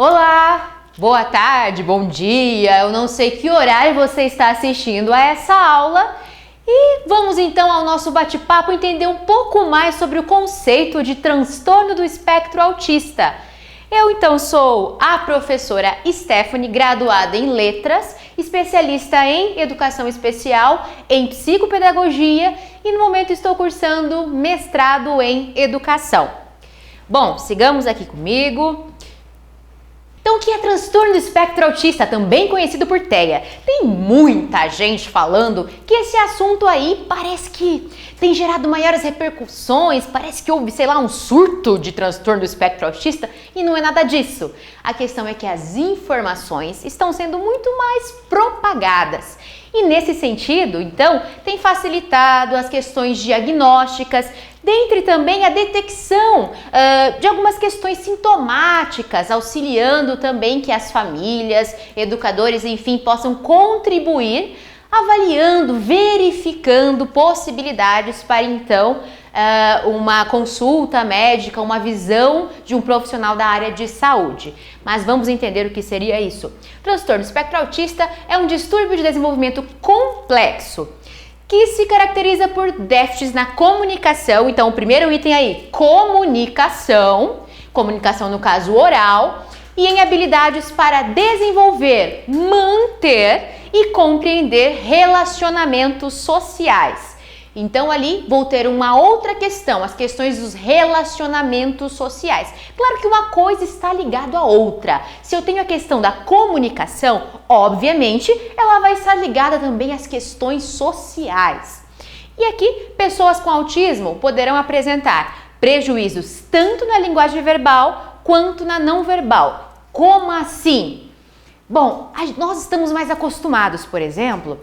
Olá, boa tarde, bom dia, eu não sei que horário você está assistindo a essa aula e vamos então ao nosso bate-papo entender um pouco mais sobre o conceito de transtorno do espectro autista. Eu então sou a professora Stephanie, graduada em Letras, especialista em Educação Especial, em Psicopedagogia e no momento estou cursando mestrado em Educação. Bom, sigamos aqui comigo. Então, o que é transtorno do espectro autista, também conhecido por TEA? Tem muita gente falando que esse assunto aí parece que tem gerado maiores repercussões, parece que houve, sei lá, um surto de transtorno do espectro autista e não é nada disso. A questão é que as informações estão sendo muito mais propagadas. E nesse sentido, então, tem facilitado as questões diagnósticas, dentre também a detecção de algumas questões sintomáticas, auxiliando também que as famílias, educadores, enfim, possam contribuir, avaliando, verificando possibilidades para então uma consulta médica, uma visão de um profissional da área de saúde. Mas vamos entender o que seria isso. Transtorno espectro autista é um distúrbio de desenvolvimento complexo que se caracteriza por déficits na comunicação. Então, o primeiro item aí, comunicação no caso oral, e em habilidades para desenvolver, manter e compreender relacionamentos sociais. Então, ali vou ter uma outra questão, as questões dos relacionamentos sociais. Claro que uma coisa está ligada à outra. Se eu tenho a questão da comunicação, obviamente, ela vai estar ligada também às questões sociais. E aqui, pessoas com autismo poderão apresentar prejuízos tanto na linguagem verbal quanto na não verbal. Como assim? Bom, nós estamos mais acostumados, por exemplo,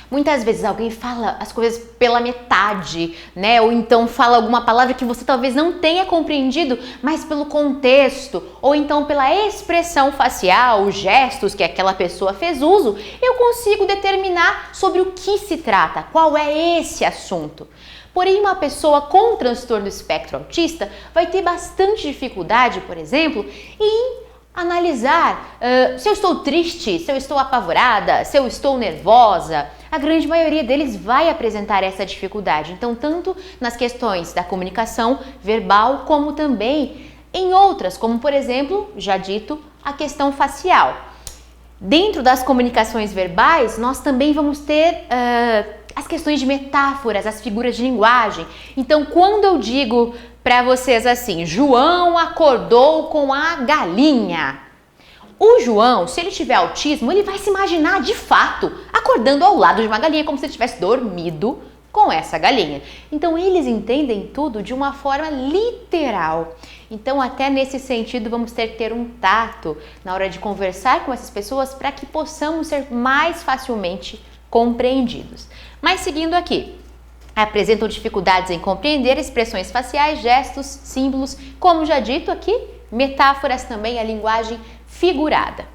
muitas vezes alguém fala as coisas pela metade, né? Ou então fala alguma palavra que você talvez não tenha compreendido, mas pelo contexto, ou então pela expressão facial, os gestos que aquela pessoa fez uso, eu consigo determinar sobre o que se trata, qual é esse assunto. Porém, uma pessoa com transtorno do espectro autista vai ter bastante dificuldade, por exemplo, em analisar se eu estou triste, se eu estou apavorada, se eu estou nervosa. A grande maioria deles vai apresentar essa dificuldade. Então, tanto nas questões da comunicação verbal, como também em outras, como por exemplo, já dito, a questão facial. Dentro das comunicações verbais, nós também vamos ter as questões de metáforas, as figuras de linguagem. Então, quando eu digo para vocês assim, João acordou com a galinha. O João, se ele tiver autismo, ele vai se imaginar de fato acordando ao lado de uma galinha, como se ele tivesse dormido com essa galinha. Então, eles entendem tudo de uma forma literal. Então, até nesse sentido, vamos ter que ter um tato na hora de conversar com essas pessoas para que possamos ser mais facilmente compreendidos. Mas seguindo aqui, apresentam dificuldades em compreender expressões faciais, gestos, símbolos, como já dito aqui, metáforas também, a linguagem figurada.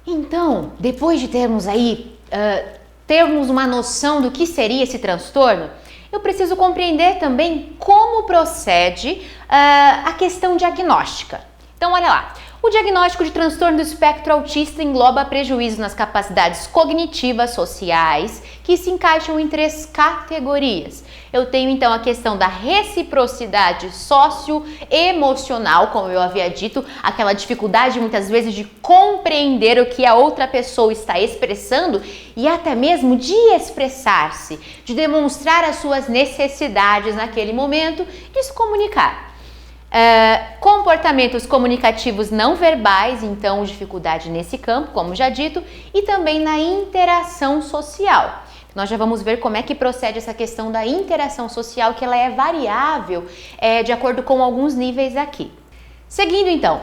Então, depois de termos uma noção do que seria esse transtorno, eu preciso compreender também como procede a questão diagnóstica. Então, olha lá. O diagnóstico de transtorno do espectro autista engloba prejuízos nas capacidades cognitivas sociais, que se encaixam em 3 categorias. Eu tenho então a questão da reciprocidade socioemocional, como eu havia dito, aquela dificuldade muitas vezes de compreender o que a outra pessoa está expressando e até mesmo de expressar-se, de demonstrar as suas necessidades naquele momento, de se comunicar. Comportamentos comunicativos não verbais, então dificuldade nesse campo, como já dito, e também na interação social. Nós já vamos ver como é que procede essa questão da interação social, que ela é variável de acordo com alguns níveis aqui. Seguindo então,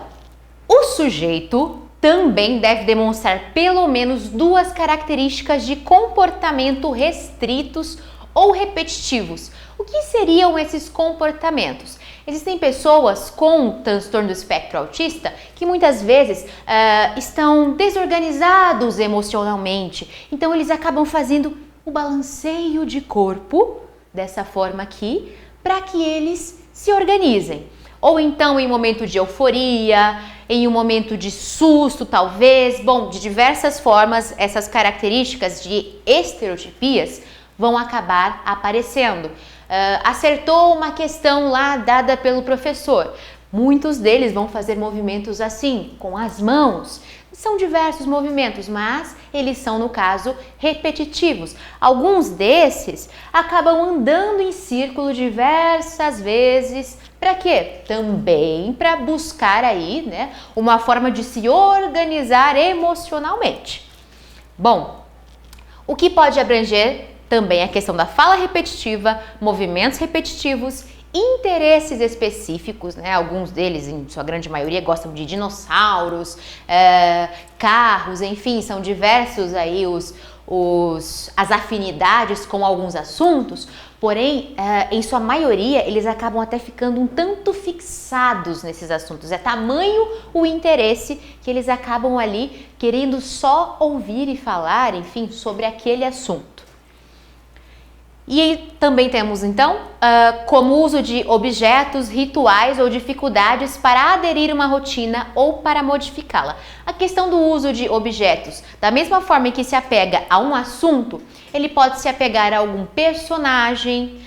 o sujeito também deve demonstrar pelo menos 2 características de comportamento restritos ou repetitivos. O que seriam esses comportamentos? Existem pessoas com transtorno do espectro autista que muitas vezes estão desorganizados emocionalmente, então eles acabam fazendo o balanceio de corpo dessa forma aqui para que eles se organizem. Ou então em momento de euforia, em um momento de susto, talvez. Bom, de diversas formas, essas características de estereotipias vão acabar aparecendo. Acertou uma questão lá dada pelo professor. Muitos deles vão fazer movimentos assim, com as mãos. São diversos movimentos, mas eles são, no caso, repetitivos. Alguns desses acabam andando em círculo diversas vezes. Para quê? Também para buscar aí, né, uma forma de se organizar emocionalmente. Bom, o que pode abranger também a questão da fala repetitiva, movimentos repetitivos, interesses específicos, né? Alguns deles, em sua grande maioria, gostam de dinossauros, carros, enfim, são diversos aí as afinidades com alguns assuntos, porém, em sua maioria, eles acabam até ficando um tanto fixados nesses assuntos. É tamanho o interesse que eles acabam ali querendo só ouvir e falar, enfim, sobre aquele assunto. E também temos, então, como uso de objetos, rituais ou dificuldades para aderir a uma rotina ou para modificá-la. A questão do uso de objetos, da mesma forma que se apega a um assunto, ele pode se apegar a algum personagem,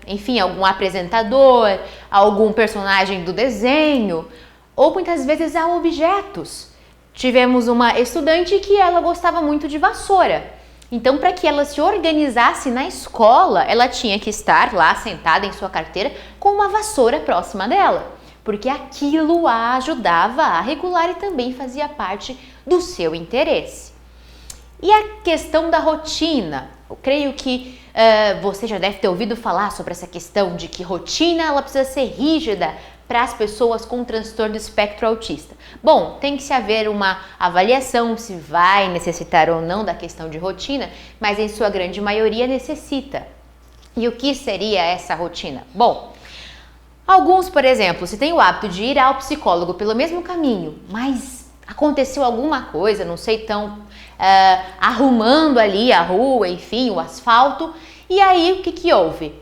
enfim, algum apresentador, algum personagem do desenho, ou muitas vezes a objetos. Tivemos uma estudante que ela gostava muito de vassoura. Então, para que ela se organizasse na escola, ela tinha que estar lá sentada em sua carteira com uma vassoura próxima dela, porque aquilo a ajudava a regular e também fazia parte do seu interesse. E a questão da rotina? Eu creio que você já deve ter ouvido falar sobre essa questão de que rotina ela precisa ser rígida para as pessoas com transtorno do espectro autista. Bom, tem que se haver uma avaliação se vai necessitar ou não da questão de rotina, mas em sua grande maioria necessita. E o que seria essa rotina? Bom, alguns, por exemplo, se tem o hábito de ir ao psicólogo pelo mesmo caminho, mas aconteceu alguma coisa, não sei, estão arrumando ali a rua, enfim, o asfalto, e aí o que houve?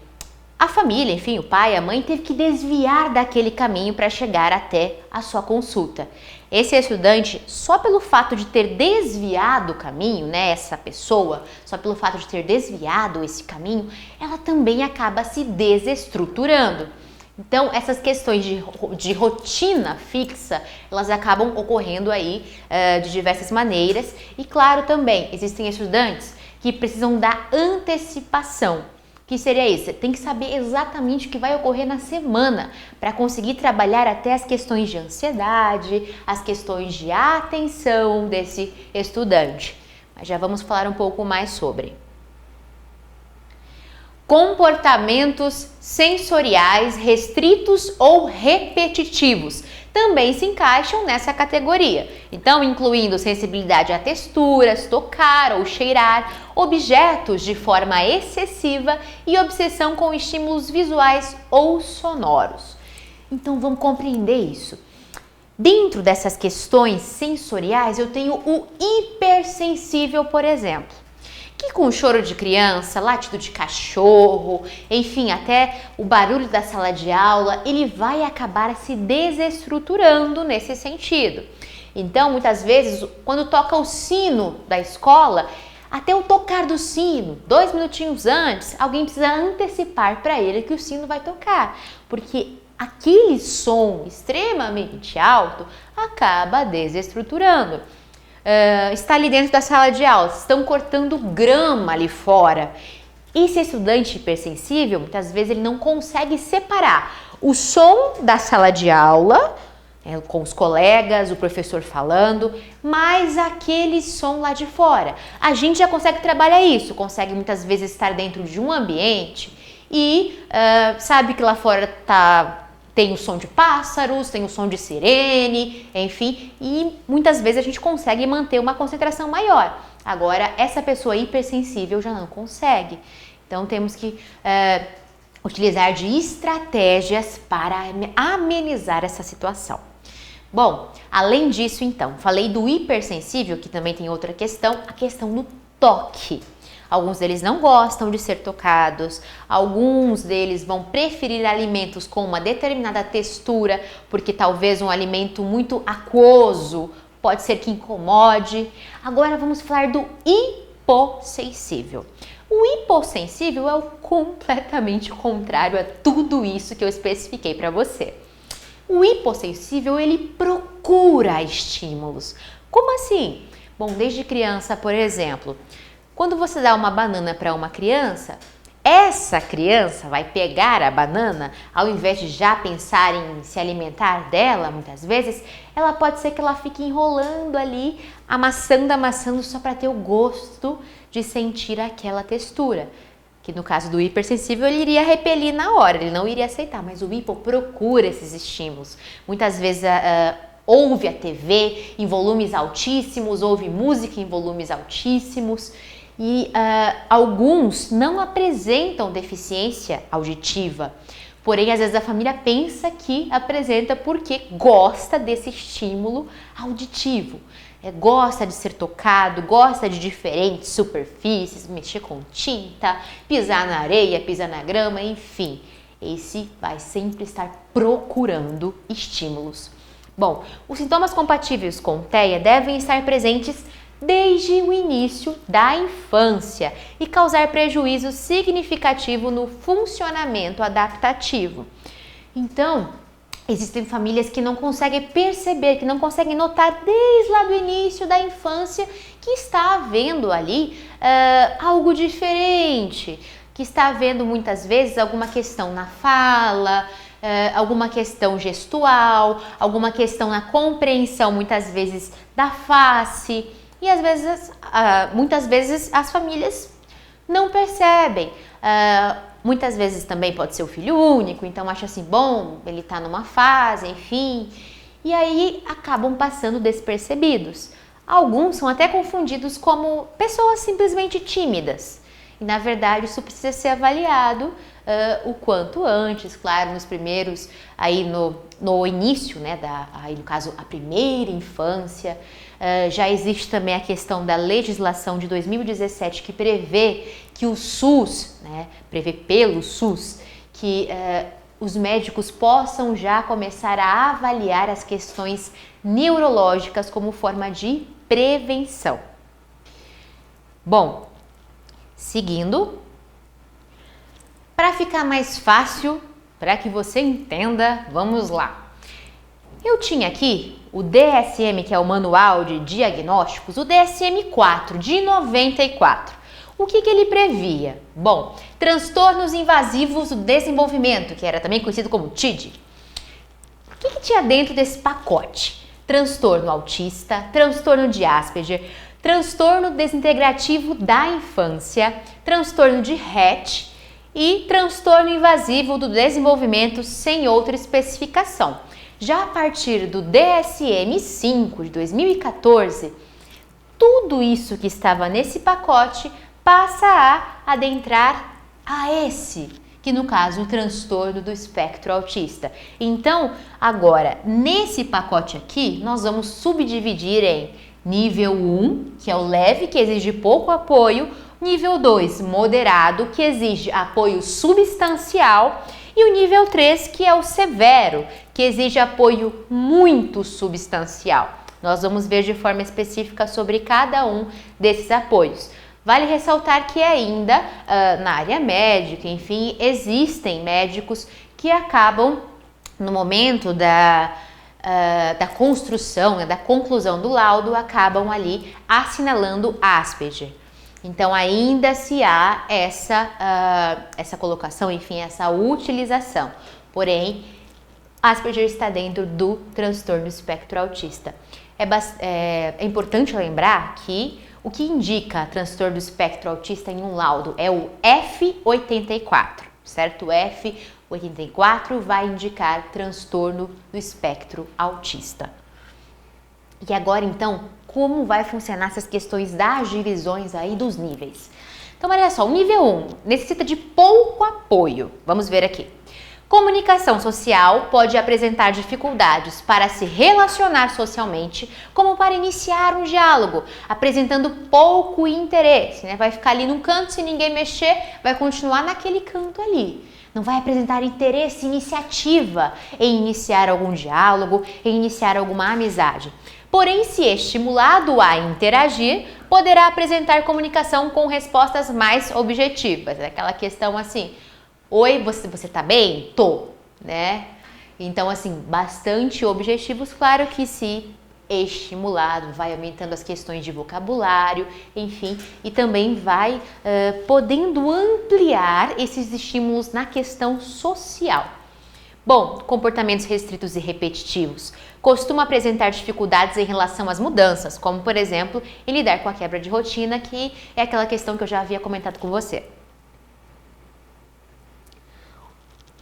A família, enfim, o pai, a mãe, teve que desviar daquele caminho para chegar até a sua consulta. Esse estudante, só pelo fato de ter desviado o caminho, né, essa pessoa, só pelo fato de ter desviado esse caminho, ela também acaba se desestruturando. Então, essas questões de rotina fixa, elas acabam ocorrendo aí de diversas maneiras. E claro, também, existem estudantes que precisam da antecipação. Que seria isso? Você tem que saber exatamente o que vai ocorrer na semana para conseguir trabalhar até as questões de ansiedade, as questões de atenção desse estudante. Mas já vamos falar um pouco mais sobre. Comportamentos sensoriais restritos ou repetitivos também se encaixam nessa categoria. Então, incluindo sensibilidade a texturas, tocar ou cheirar, objetos de forma excessiva e obsessão com estímulos visuais ou sonoros. Então, vamos compreender isso. Dentro dessas questões sensoriais, eu tenho o hipersensível, por exemplo, que com o choro de criança, latido de cachorro, enfim, até o barulho da sala de aula, ele vai acabar se desestruturando nesse sentido. Então, muitas vezes, quando toca o sino da escola, até o tocar do sino, 2 minutinhos antes, alguém precisa antecipar para ele que o sino vai tocar, porque aquele som extremamente alto acaba desestruturando. Está ali dentro da sala de aula, estão cortando grama ali fora. Esse estudante hipersensível, muitas vezes ele não consegue separar o som da sala de aula, com os colegas, o professor falando, mas aquele som lá de fora. A gente já consegue trabalhar isso, consegue muitas vezes estar dentro de um ambiente e sabe que lá fora tem o som de pássaros, tem o som de sirene, enfim, e muitas vezes a gente consegue manter uma concentração maior. Agora, essa pessoa hipersensível já não consegue. Então, temos que utilizar de estratégias para amenizar essa situação. Bom, além disso, então, falei do hipersensível, que também tem outra questão, a questão do toque. Alguns deles não gostam de ser tocados, alguns deles vão preferir alimentos com uma determinada textura, porque talvez um alimento muito aquoso pode ser que incomode. Agora vamos falar do hipossensível. O hipossensível é o completamente contrário a tudo isso que eu especifiquei para você. O hipossensível, ele procura estímulos. Como assim? Bom, desde criança, por exemplo, quando você dá uma banana para uma criança, essa criança vai pegar a banana, ao invés de já pensar em se alimentar dela, muitas vezes, ela pode ser que ela fique enrolando ali, amassando só para ter o gosto de sentir aquela textura. Que no caso do hipersensível ele iria repelir na hora, ele não iria aceitar, mas o hipo procura esses estímulos. Muitas vezes ouve a TV em volumes altíssimos, ouve música em volumes altíssimos e alguns não apresentam deficiência auditiva. Porém, às vezes a família pensa que apresenta porque gosta desse estímulo auditivo. Gosta de ser tocado, gosta de diferentes superfícies, mexer com tinta, pisar na areia, pisar na grama, enfim. Esse vai sempre estar procurando estímulos. Bom, os sintomas compatíveis com TEA devem estar presentes desde o início da infância e causar prejuízo significativo no funcionamento adaptativo. Então, existem famílias que não conseguem perceber, que não conseguem notar desde lá do início da infância que está havendo ali algo diferente, que está havendo muitas vezes alguma questão na fala, alguma questão gestual, alguma questão na compreensão muitas vezes da face e às vezes, muitas vezes as famílias não percebem. Muitas vezes também pode ser o filho único, então acha assim, bom, ele tá numa fase, enfim, e aí acabam passando despercebidos. Alguns são até confundidos como pessoas simplesmente tímidas, e na verdade isso precisa ser avaliado o quanto antes, claro, nos primeiros, aí no início, né, aí no caso a primeira infância. Já existe também a questão da legislação de 2017 que prevê que o SUS, né, prevê pelo SUS, que os médicos possam já começar a avaliar as questões neurológicas como forma de prevenção. Bom, seguindo, para ficar mais fácil, para que você entenda, vamos lá. Eu tinha aqui o DSM, que é o Manual de Diagnósticos, o DSM-4 de 94. O que ele previa? Bom, transtornos invasivos do desenvolvimento, que era também conhecido como TID. O que tinha dentro desse pacote? Transtorno autista, transtorno de Asperger, transtorno desintegrativo da infância, transtorno de Rett e transtorno invasivo do desenvolvimento sem outra especificação. Já a partir do DSM-5 de 2014, tudo isso que estava nesse pacote passa a adentrar a esse, que no caso o transtorno do espectro autista. Então, agora, nesse pacote aqui, nós vamos subdividir em nível 1, que é o leve, que exige pouco apoio, nível 2, moderado, que exige apoio substancial, e o nível 3, que é o severo, que exige apoio muito substancial. Nós vamos ver de forma específica sobre cada um desses apoios. Vale ressaltar que ainda na área médica, enfim, existem médicos que acabam, no momento da construção, né, da conclusão do laudo, acabam ali assinalando Asperger. Então, ainda se há essa colocação, enfim, essa utilização. Porém, Asperger está dentro do transtorno espectro autista. É importante lembrar que o que indica transtorno do espectro autista em um laudo é o F84, certo? O F84 vai indicar transtorno do espectro autista. E agora, então, como vai funcionar essas questões das divisões aí dos níveis? Então, olha só, o nível 1 necessita de pouco apoio. Vamos ver aqui. Comunicação social pode apresentar dificuldades para se relacionar socialmente, como para iniciar um diálogo, apresentando pouco interesse, né? Vai ficar ali num canto, se ninguém mexer, vai continuar naquele canto ali. Não vai apresentar interesse, iniciativa em iniciar algum diálogo, em iniciar alguma amizade. Porém, se estimulado a interagir, poderá apresentar comunicação com respostas mais objetivas. Aquela questão assim: oi, você tá bem? Tô, né? Então, assim, bastante objetivos, claro que se estimulado, vai aumentando as questões de vocabulário, enfim, e também vai podendo ampliar esses estímulos na questão social. Bom, comportamentos restritos e repetitivos costumam apresentar dificuldades em relação às mudanças, como, por exemplo, em lidar com a quebra de rotina, que é aquela questão que eu já havia comentado com você.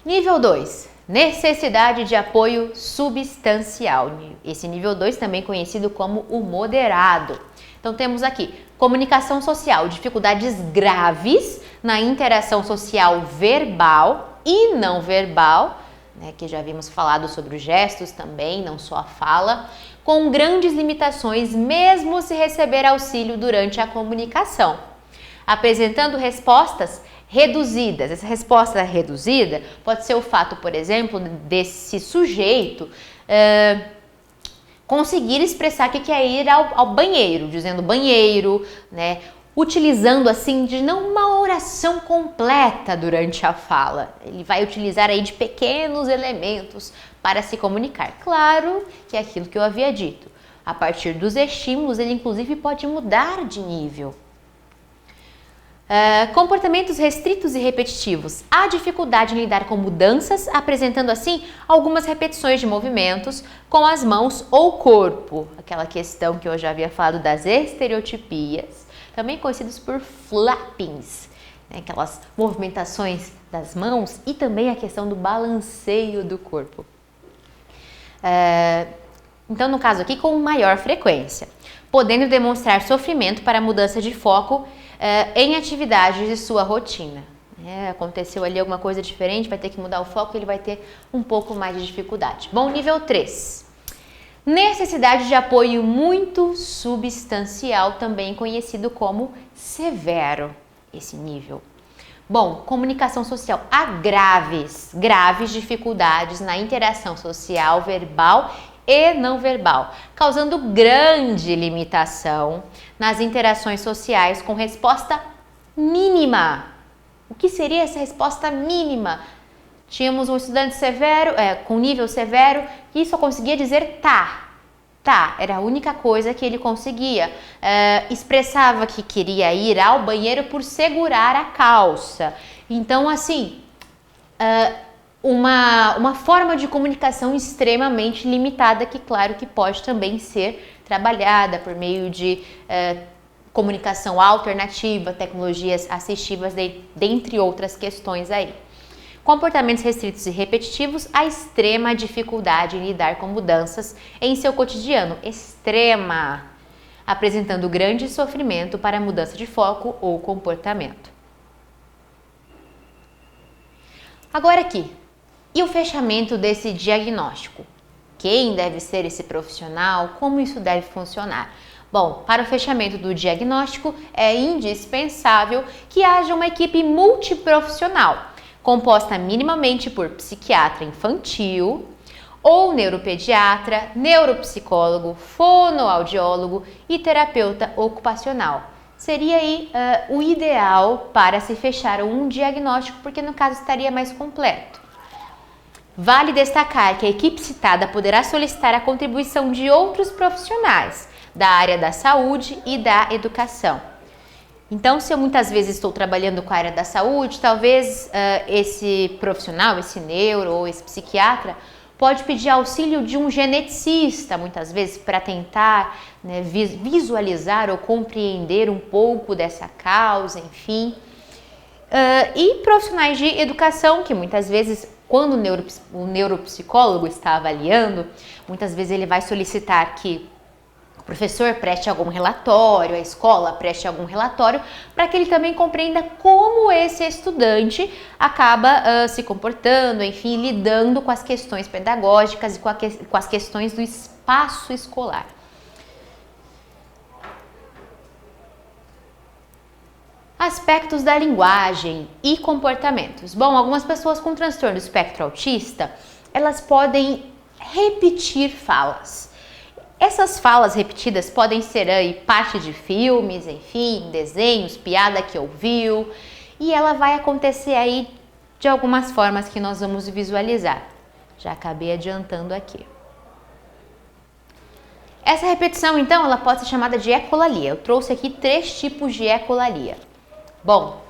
Nível 2, necessidade de apoio substancial. Esse nível 2 também conhecido como o moderado. Então temos aqui comunicação social, dificuldades graves na interação social verbal e não verbal, né, que já havíamos falado sobre os gestos também, não só a fala, com grandes limitações mesmo se receber auxílio durante a comunicação, apresentando respostas reduzidas. Essa resposta reduzida pode ser o fato, por exemplo, desse sujeito conseguir expressar que quer ir ao banheiro, dizendo banheiro, né? Utilizando assim de não uma oração completa durante a fala. Ele vai utilizar aí de pequenos elementos para se comunicar. Claro que é aquilo que eu havia dito. A partir dos estímulos, ele inclusive pode mudar de nível. Comportamentos restritos e repetitivos. Há dificuldade em lidar com mudanças, apresentando assim algumas repetições de movimentos com as mãos ou corpo. Aquela questão que eu já havia falado das estereotipias, também conhecidos por flappings, né? Aquelas movimentações das mãos e também a questão do balanceio do corpo. Então, no caso aqui, com maior frequência, podendo demonstrar sofrimento para a mudança de foco em atividades de sua rotina. Aconteceu ali alguma coisa diferente, vai ter que mudar o foco, ele vai ter um pouco mais de dificuldade. Bom, nível 3. Necessidade de apoio muito substancial, também conhecido como severo, esse nível. Bom, comunicação social. Há graves dificuldades na interação social verbal e não verbal, causando grande limitação nas interações sociais com resposta mínima. O que seria essa resposta mínima? Tínhamos um estudante severo, com nível severo, que só conseguia dizer tá, era a única coisa que ele conseguia. Expressava que queria ir ao banheiro por segurar a calça. Então, assim, uma forma de comunicação extremamente limitada, que claro que pode também ser trabalhada por meio de comunicação alternativa, tecnologias assistivas, dentre outras questões aí. Comportamentos restritos e repetitivos, a extrema dificuldade em lidar com mudanças em seu cotidiano, extrema, apresentando grande sofrimento para a mudança de foco ou comportamento. Agora aqui, e o fechamento desse diagnóstico? Quem deve ser esse profissional? Como isso deve funcionar? Bom, para o fechamento do diagnóstico é indispensável que haja uma equipe multiprofissional, composta minimamente por psiquiatra infantil ou neuropediatra, neuropsicólogo, fonoaudiólogo e terapeuta ocupacional. Seria aí o ideal para se fechar um diagnóstico, porque no caso estaria mais completo. Vale destacar que a equipe citada poderá solicitar a contribuição de outros profissionais da área da saúde e da educação. Então, se eu muitas vezes estou trabalhando com a área da saúde, talvez esse profissional, esse neuro ou esse psiquiatra, pode pedir auxílio de um geneticista, muitas vezes, para tentar, né, visualizar ou compreender um pouco dessa causa, enfim. E profissionais de educação, que muitas vezes, quando o neuropsicólogo está avaliando, muitas vezes ele vai solicitar que professor preste algum relatório, a escola preste algum relatório, para que ele também compreenda como esse estudante acaba se comportando, enfim, lidando com as questões pedagógicas e com as questões do espaço escolar. Aspectos da linguagem e comportamentos. Bom, algumas pessoas com transtorno do espectro autista, elas podem repetir falas. Essas falas repetidas podem ser aí parte de filmes, enfim, desenhos, piada que ouviu, e ela vai acontecer aí de algumas formas que nós vamos visualizar. Já acabei adiantando aqui. Essa repetição, então, ela pode ser chamada de ecolalia. Eu trouxe aqui 3 tipos de ecolalia. Bom,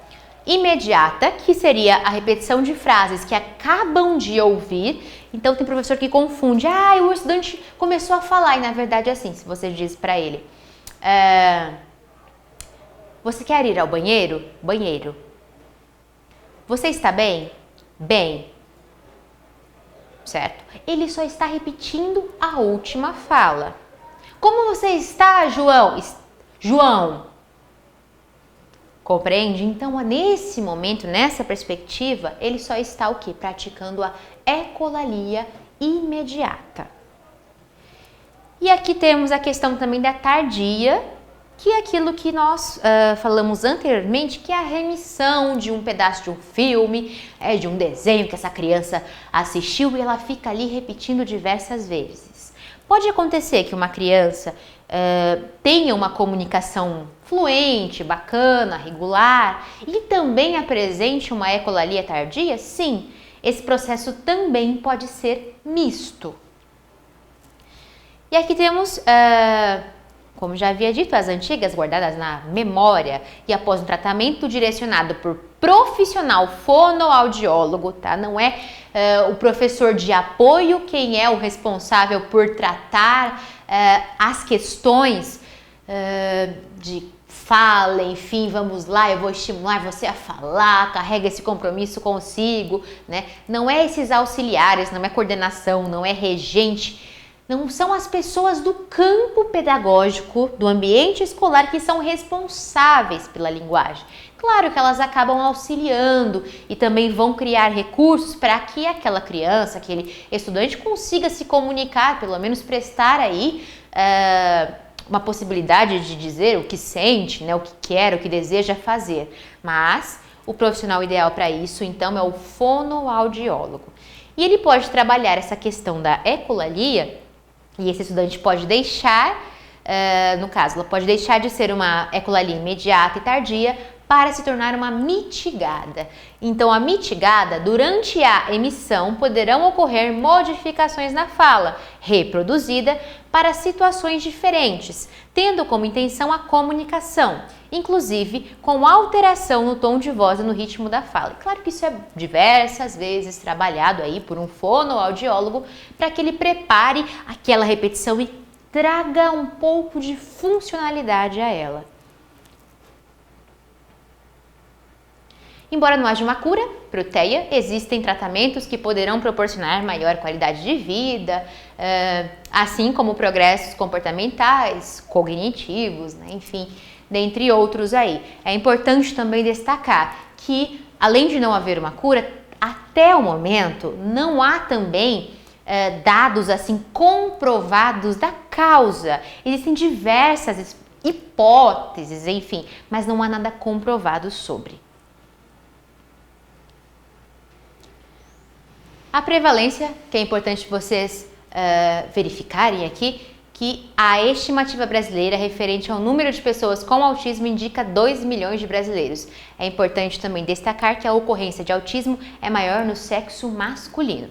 imediata, que seria a repetição de frases que acabam de ouvir. Então tem professor que confunde, o estudante começou a falar, e na verdade é assim, se você diz para ele, você quer ir ao banheiro? Banheiro. Você está bem? Bem. Certo? Ele só está repetindo a última fala. Como você está, João? João. Compreende? Então, nesse momento, nessa perspectiva, ele só está o quê? Praticando a ecolalia imediata. E aqui temos a questão também da tardia, que é aquilo que nós falamos anteriormente, que é a remissão de um pedaço de um filme, de um desenho que essa criança assistiu e ela fica ali repetindo diversas vezes. Pode acontecer que uma criança tenha uma comunicação fluente, bacana, regular e também apresente uma ecolalia tardia? Sim, esse processo também pode ser misto. E aqui temos, como já havia dito, as antigas guardadas na memória e após um tratamento direcionado por profissional fonoaudiólogo, tá? Não é o professor de apoio quem é o responsável por tratar as questões de fala, enfim, vamos lá, eu vou estimular você a falar, carrega esse compromisso consigo, né? Não é esses auxiliares, não é coordenação, não é regente, não são as pessoas do campo pedagógico, do ambiente escolar que são responsáveis pela linguagem. Claro que elas acabam auxiliando e também vão criar recursos para que aquela criança, aquele estudante consiga se comunicar, pelo menos prestar aí uma possibilidade de dizer o que sente, né, o que quer, o que deseja fazer. Mas o profissional ideal para isso, então, é o fonoaudiólogo. E ele pode trabalhar essa questão da ecolalia e esse estudante pode deixar, no caso, ela pode deixar de ser uma ecolalia imediata e tardia para se tornar uma mitigada. Então, a mitigada, durante a emissão, poderão ocorrer modificações na fala, reproduzida para situações diferentes, tendo como intenção a comunicação, inclusive com alteração no tom de voz e no ritmo da fala. E claro que isso é diversas vezes trabalhado aí por um fonoaudiólogo para que ele prepare aquela repetição e traga um pouco de funcionalidade a ela. Embora não haja uma cura para o TEA, existem tratamentos que poderão proporcionar maior qualidade de vida, assim como progressos comportamentais, cognitivos, né? Enfim, dentre outros aí. É importante também destacar que, além de não haver uma cura, até o momento não há também dados assim comprovados da causa. Existem diversas hipóteses, enfim, mas não há nada comprovado sobre. A prevalência, que é importante vocês verificarem aqui, que a estimativa brasileira referente ao número de pessoas com autismo indica 2 milhões de brasileiros. É importante também destacar que a ocorrência de autismo é maior no sexo masculino.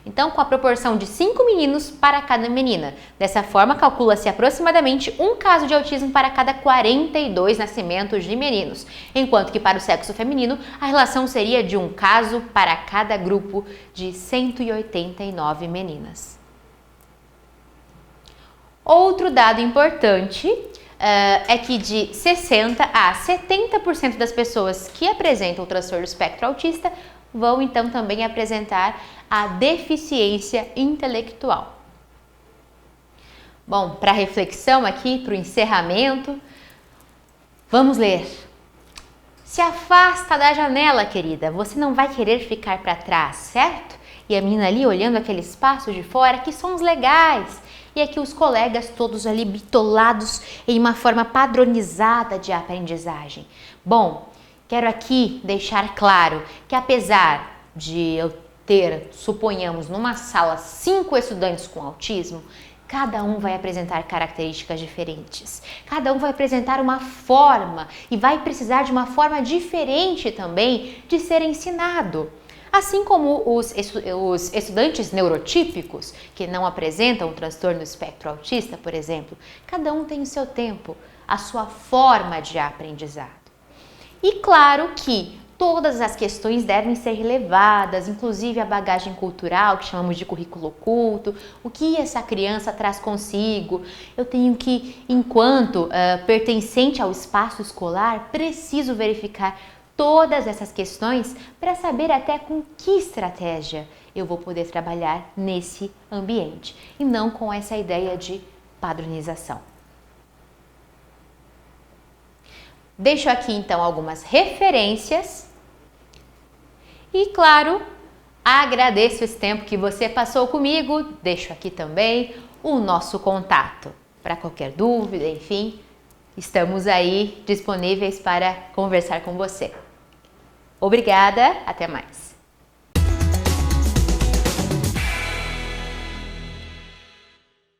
Então, com a proporção de 5 meninos para cada menina. Dessa forma, calcula-se aproximadamente um caso de autismo para cada 42 nascimentos de meninos, enquanto que para o sexo feminino, a relação seria de um caso para cada grupo de 189 meninas. Outro dado importante é que de 60% a 70% das pessoas que apresentam o transtorno do espectro autista vão então também apresentar a deficiência intelectual. Bom, para reflexão aqui, para o encerramento, vamos ler. Se afasta da janela, querida, você não vai querer ficar para trás, certo? E a menina ali olhando aquele espaço de fora, que sons legais! E aqui os colegas todos ali bitolados em uma forma padronizada de aprendizagem. Bom, quero aqui deixar claro que apesar de eu ter, suponhamos, numa sala 5 estudantes com autismo, cada um vai apresentar características diferentes. Cada um vai apresentar uma forma e vai precisar de uma forma diferente também de ser ensinado. Assim como os estudantes neurotípicos, que não apresentam o transtorno do espectro autista, por exemplo, cada um tem o seu tempo, a sua forma de aprendizado. E claro que todas as questões devem ser relevadas, inclusive a bagagem cultural, que chamamos de currículo oculto, o que essa criança traz consigo. Eu tenho que, enquanto pertencente ao espaço escolar, preciso verificar todas essas questões para saber até com que estratégia eu vou poder trabalhar nesse ambiente e não com essa ideia de padronização. Deixo aqui então algumas referências e, claro, agradeço esse tempo que você passou comigo. Deixo aqui também o nosso contato para qualquer dúvida, enfim, estamos aí disponíveis para conversar com você. Obrigada, até mais!